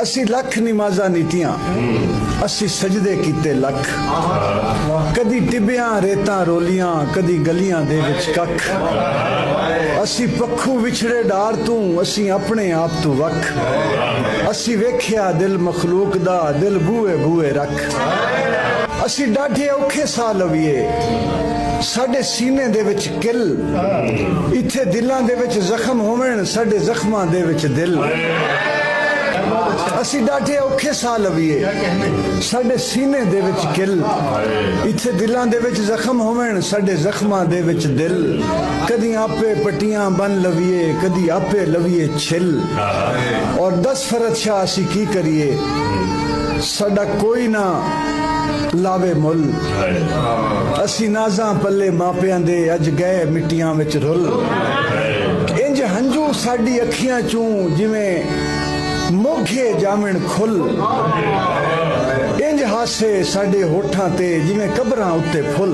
असी लख नमाजा नीतियां असी सजदे कीते लख कदी टिबियां रेतां रोलियां कदी गलियां दे विच कख असी पक्खू विछड़े डार तू असी अपने आप तू वख असी वेख्या दिल मखलूक दा दिल बूए बूए रख असी डाढे औखे सा लवीए साडे सीने दे विच किल इत्थे दिलां दे विच जख्म होवन साडे जख्मां दे विच दिल असी डाढे औखे सा लवीए साडे सीने दे विच किल इत्थे दिलां दे विच जख्म होवन साडे जख्मां दे विच दिल कदी आपे पट्टियां बन लवीए कदी आपे लवीए छिल और 10 फरद शाह असी की करिए साडा कोई ना लावे मुल असी नाजा पल्ले मापियां दे अज गए मिट्टियां विच रुल इंज हंजू साडी अखियां चूं जिवें मोघे जामण खुल इंज हासे साडे होठां ते जिवें कबरां उत्ते फुल